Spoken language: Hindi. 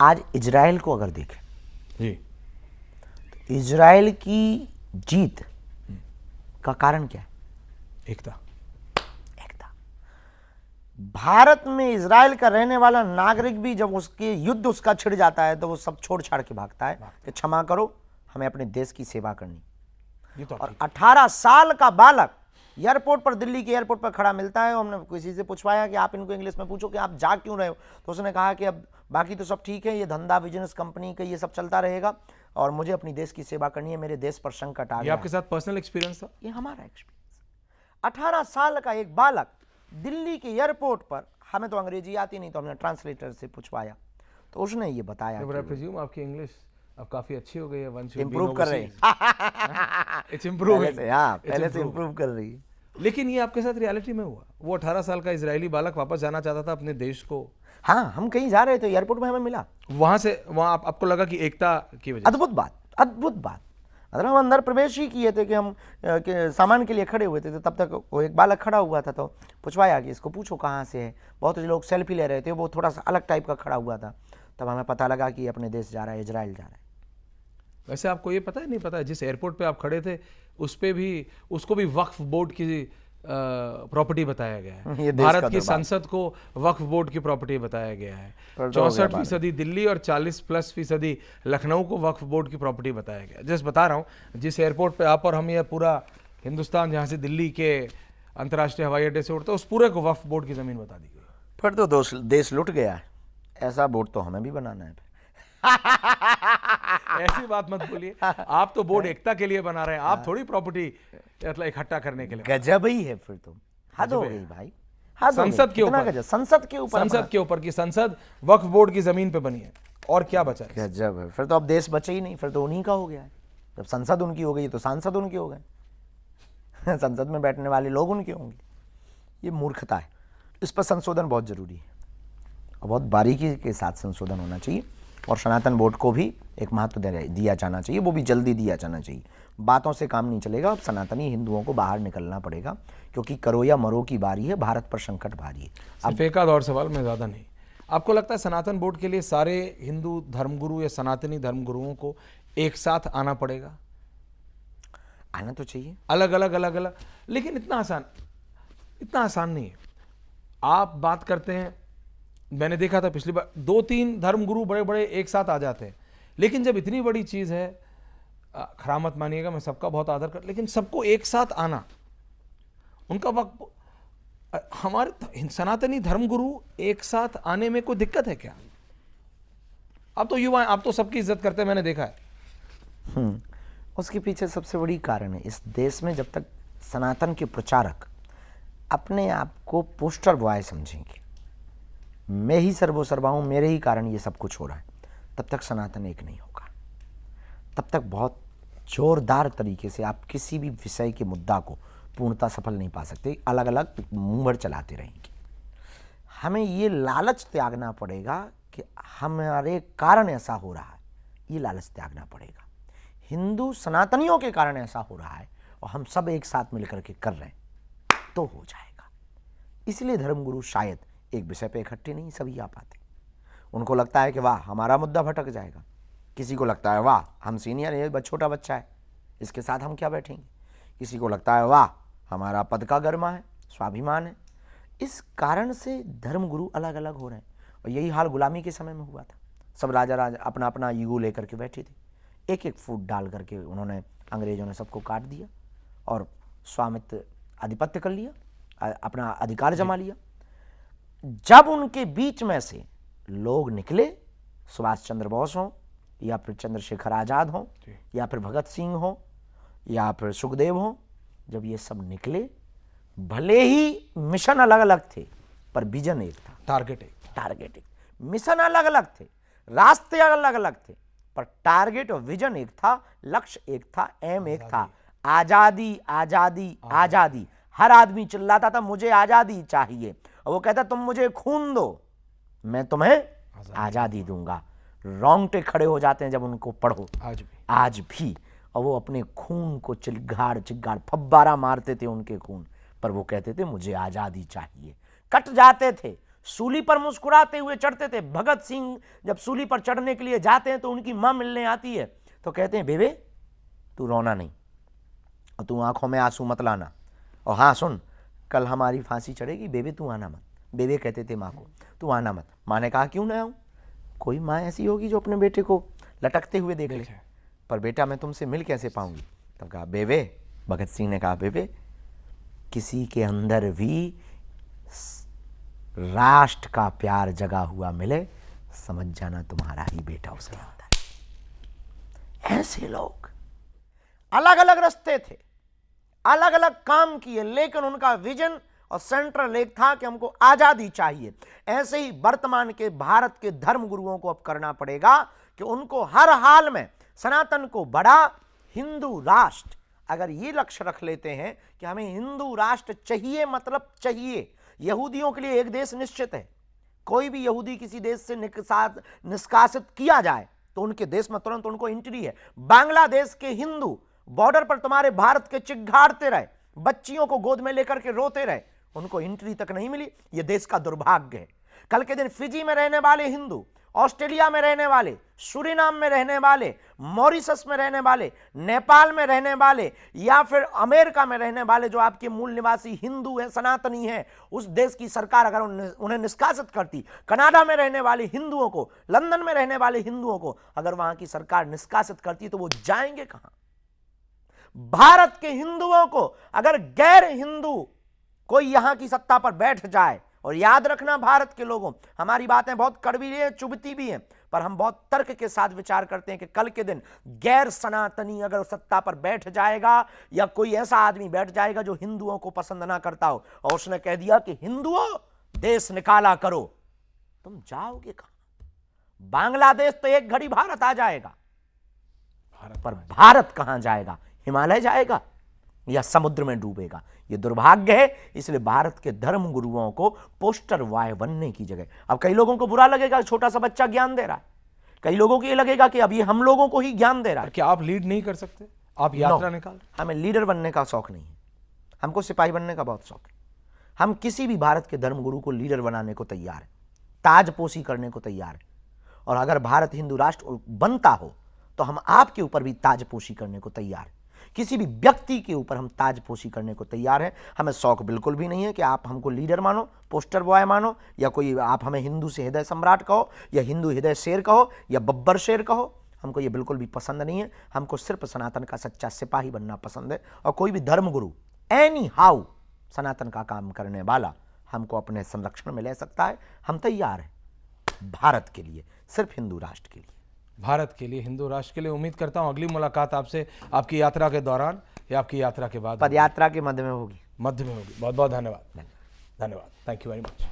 आज इजराइल को अगर देखें जी, तो इजराइल की जीत का कारण क्या है? एकता। एकता। भारत में इजराइल का रहने वाला नागरिक भी जब उसके युद्ध उसका छिड़ जाता है तो वो सब छोड़ छाड़ के भागता है कि क्षमा करो, हमें अपने देश की सेवा करनी। ये तो और 18 साल का बालक एयरपोर्ट पर, दिल्ली के एयरपोर्ट पर खड़ा मिलता है। हमने किसी से पूछवाया कि आप इनको इंग्लिश में पूछो कि आप जा क्यों रहे हो, तो उसने कहा कि अब बाकी तो सब ठीक है, ये धंधा बिजनेस कंपनी का ये सब चलता रहेगा और मुझे अपनी देश की सेवा करनी है, मेरे देश पर संकट आ ये गया। आपके साथ पर्सनल एक्सपीरियंस था? ये हमारा एक्सपीरियंस। 18 साल का एक बालक दिल्ली के एयरपोर्ट पर, हमें तो अंग्रेजी आती नहीं तो हमने ट्रांसलेटर से पूछवाया, तो उसने ये बताया आई प्रेज्यूम आपकी इंग्लिश अब काफी अच्छी हो गई है। वंस यू इम्प्रूव कर रही है। It's improving. पहले से इम्प्रूव कर रही है। लेकिन ये आपके साथ रियलिटी में हुआ? वो 18 साल का इजरायली बालक वापस जाना चाहता था अपने देश को। हाँ, हम कहीं जा रहे थे, एयरपोर्ट में हमें मिला। वहां से वहां आपको लगा कि एकता की वजह से? अद्भुत बात, अद्भुत बात। अगर हम अंदर प्रवेश ही किए थे कि हम सामान के लिए खड़े हुए थे, तो तब तक वो एक बालक खड़ा हुआ था, तो पूछवाया कि इसको पूछो कहाँ से है। बहुत लोग सेल्फी ले रहे थे, वो थोड़ा सा अलग टाइप का खड़ा हुआ था। तब हमें पता लगा कि अपने देश जा रहा है, इजराइल जा रहा है। वैसे आपको ये पता है नहीं पता है, जिस एयरपोर्ट पे आप खड़े थे उस पे भी, उसको भी वक्फ बोर्ड की प्रॉपर्टी बताया गया है। भारत की संसद को वक्फ बोर्ड की प्रॉपर्टी बताया गया है। 64% दिल्ली और 40+% लखनऊ को वक्फ बोर्ड की प्रॉपर्टी बताया गया। जस्ट बता रहा हूँ, जिस एयरपोर्ट पे आप और हम, ये पूरा हिंदुस्तान जहाँ से दिल्ली के अंतर्राष्ट्रीय हवाई अड्डे से उड़ता है, उस पूरे को वक्फ बोर्ड की जमीन बता दी गई। फिर तो देश लुट गया है। ऐसा बोर्ड तो हमें भी बनाना है। ऐसी बात मत बोलिए, आप तो बोर्ड एकता के लिए बना रहे हैं, आप थोड़ी प्रॉपर्टी मतलब इकट्ठा करने के लिए। गजब ही है फिर तो, हद हो गई भाई। संसद के ऊपर, संसद के ऊपर, संसद के ऊपर की संसद वक्फ बोर्ड की जमीन पे बनी है, और क्या बचा है? गजब है। फिर तो अब देश बचे ही नहीं, फिर तो उन्हीं का हो गया है। जब संसद उनकी हो गई तो सांसद उनके हो गए। संसद में बैठने वाले लोग उनके होंगे। ये मूर्खता है। इस पर संशोधन बहुत जरूरी है और बहुत बारीकी के साथ संशोधन होना चाहिए। और सनातन बोर्ड को भी एक महत्व दिया जाना चाहिए, वो भी जल्दी दिया जाना चाहिए। बातों से काम नहीं चलेगा। अब सनातनी हिंदुओं को बाहर निकलना पड़ेगा, क्योंकि करो या मरो की बारी है। भारत पर संकट भारी है। अब एक आध और सवाल, में ज़्यादा नहीं। आपको लगता है सनातन बोर्ड के लिए सारे हिंदू धर्मगुरु या सनातनी धर्मगुरुओं को एक साथ आना पड़ेगा? आना तो चाहिए, अलग अलग, लेकिन इतना आसान नहीं है। आप बात करते हैं, मैंने देखा था पिछली बार 2-3 धर्मगुरु बड़े बड़े एक साथ आ जाते हैं, लेकिन जब इतनी बड़ी चीज़ है, खराब मत मानिएगा, मैं सबका बहुत आदर कर, लेकिन सबको एक साथ आना, उनका वक्त, हमारे सनातनी धर्मगुरु एक साथ आने में कोई दिक्कत है क्या? आप तो युवा हैं, आप तो सबकी इज्जत करते हैं, मैंने देखा है। उसके पीछे सबसे बड़ी कारण है, इस देश में जब तक सनातन के प्रचारक अपने आप को पोस्टर बॉय समझेंगे, मैं ही सर्वोसर्वा हूं, मेरे ही कारण ये सब कुछ हो रहा है, तब तक सनातन एक नहीं होगा। तब तक बहुत जोरदार तरीके से आप किसी भी विषय के मुद्दा को पूर्णता सफल नहीं पा सकते। अलग अलग मुंह भर चलाते रहेंगे। हमें ये लालच त्यागना पड़ेगा कि हमारे कारण ऐसा हो रहा है, ये लालच त्यागना पड़ेगा। हिंदू सनातनियों के कारण ऐसा हो रहा है और हम सब एक साथ मिलकर के कर रहे हैं, तो हो जाएगा। इसलिए धर्मगुरु शायद एक विषय पे इकट्ठे नहीं सभी आ पाते। उनको लगता है कि वाह हमारा मुद्दा भटक जाएगा, किसी को लगता है वाह हम सीनियर है, छोटा बच्चा है, इसके साथ हम क्या बैठेंगे, किसी को लगता है वाह हमारा पद का गरिमा है, स्वाभिमान है। इस कारण से धर्मगुरु अलग अलग हो रहे हैं। और यही हाल गुलामी के समय में हुआ था। सब राजा अपना अपना ईगो लेकर के बैठे थे, एक एक फूट डाल करके उन्होंने, अंग्रेजों ने सबको काट दिया और स्वामित्व आधिपत्य कर लिया, अपना अधिकार जमा लिया। जब उनके बीच में से लोग निकले, सुभाष चंद्र बोस हो या फिर चंद्रशेखर आजाद हो या फिर भगत सिंह हो या फिर सुखदेव हो, जब ये सब निकले, भले ही मिशन अलग अलग थे पर विजन एक था, टारगेट एक। मिशन अलग अलग थे, रास्ते अलग अलग थे, पर टारगेट और विजन एक था, लक्ष्य एक था, एम एक था। आजादी आजादी आजादी। हर आदमी चिल्लाता था मुझे आजादी चाहिए, और वो कहता तुम मुझे खून दो, मैं तुम्हें आजादी दूंगा। रोंगटे खड़े हो जाते हैं जब उनको पढ़ो, आज भी। और वो अपने खून को चिगाड़ फब्बारा मारते थे उनके खून पर, वो कहते थे मुझे आजादी चाहिए। कट जाते थे, सूली पर मुस्कुराते हुए चढ़ते थे। भगत सिंह जब सूली पर चढ़ने के लिए जाते हैं तो उनकी मां मिलने आती है तो कहते हैं बेबे तू रोना नहीं और तू आंखों में आंसू मत लाना, और हाँ सुन कल हमारी फांसी चढ़ेगी, बेबे तू आना मत। बेबे कहते थे माँ को तू आना मत। माँ ने कहा क्यों ना आऊँ, कोई माँ ऐसी होगी जो अपने बेटे को लटकते हुए देख ले, पर बेटा मैं तुमसे मिल कैसे पाऊंगी। तब कहा बेबे, भगत सिंह ने कहा बेबे किसी के अंदर भी राष्ट्र का प्यार जगा हुआ मिले, समझ जाना तुम्हारा ही बेटा उसके अंदर। ऐसे लोग अलग अलग रास्ते थे, अलग अलग काम किए, लेकिन उनका विजन और सेंट्रल एक था कि हमको आजादी चाहिए। ऐसे ही वर्तमान के भारत के धर्म गुरुओं को अब करना पड़ेगा कि उनको हर हाल में सनातन को बड़ा हिंदू राष्ट्र, अगर ये लक्ष्य रख लेते हैं कि हमें हिंदू राष्ट्र चाहिए, मतलब चाहिए। यहूदियों के लिए एक देश निश्चित है, कोई भी यहूदी किसी देश से निष्कासित किया जाए तो उनके देश में तुरंत उनको एंट्री है। बांग्लादेश के हिंदू बॉर्डर पर तुम्हारे भारत के चिघाड़ते रहे, बच्चियों को गोद में लेकर के रोते रहे, उनको एंट्री तक नहीं मिली। यह देश का दुर्भाग्य है। कल के दिन फिजी में रहने वाले हिंदू, ऑस्ट्रेलिया में रहने वाले, सूरीनाम में रहने वाले, मॉरिशस में रहने वाले, नेपाल में रहने वाले, या फिर अमेरिका में रहने वाले जो आपके मूल निवासी हिंदू हैं, सनातनी हैं, उस देश की सरकार अगर उन्हें निष्कासित करती, कनाडा में रहने वाले हिंदुओं को, लंदन में रहने वाले हिंदुओं को अगर वहां की सरकार निष्कासित करती तो वो जाएंगे कहां। भारत के हिंदुओं को अगर गैर हिंदू कोई यहां की सत्ता पर बैठ जाए, और याद रखना भारत के लोगों, हमारी बातें बहुत कड़वी हैं, चुभती भी हैं, पर हम बहुत तर्क के साथ विचार करते हैं कि कल के दिन गैर सनातनी अगर सत्ता पर बैठ जाएगा, या कोई ऐसा आदमी बैठ जाएगा जो हिंदुओं को पसंद ना करता हो, और उसने कह दिया कि हिंदुओं देश निकाला करो, तुम जाओगे कहां। बांग्लादेश तो एक घड़ी भारत आ जाएगा, पर भारत कहां जाएगा, हिमालय जाएगा या समुद्र में डूबेगा। यह दुर्भाग्य है। इसलिए भारत के धर्म गुरुओं को पोस्टर बॉय बनने की जगह, अब कई लोगों को बुरा लगेगा छोटा सा बच्चा ज्ञान दे रहा है, कई लोगों को यह लगेगा कि अब ये हम लोगों को ही ज्ञान दे रहा है। क्या आप लीड नहीं कर सकते? आप यात्रा निकाल। हमें लीडर बनने का शौक नहीं है, हमको सिपाही बनने का बहुत शौक है। हम किसी भी भारत के धर्म गुरु को लीडर बनाने को तैयार है, ताजपोशी करने को तैयार है, और अगर भारत हिंदू राष्ट्र बनता हो तो हम आपके ऊपर भी ताजपोशी करने को तैयार है। किसी भी व्यक्ति के ऊपर हम ताजपोशी करने को तैयार हैं। हमें शौक बिल्कुल भी नहीं है कि आप हमको लीडर मानो, पोस्टर बॉय मानो, या कोई आप हमें हिंदू से हृदय सम्राट कहो, या हिंदू हृदय शेर कहो, या बब्बर शेर कहो। हमको ये बिल्कुल भी पसंद नहीं है। हमको सिर्फ सनातन का सच्चा सिपाही बनना पसंद है, और कोई भी धर्म गुरु एनी हाउ सनातन का काम करने वाला हमको अपने संरक्षण में ले सकता है। हम तैयार हैं भारत के लिए, सिर्फ हिंदू राष्ट्र के लिए, भारत के लिए, हिंदू राष्ट्र के लिए। उम्मीद करता हूं अगली मुलाकात आपसे आपकी यात्रा के दौरान या आपकी यात्रा के बाद, पद यात्रा के मध्य में होगी। मध्य में होगी। बहुत बहुत धन्यवाद। धन्यवाद। Thank you very much.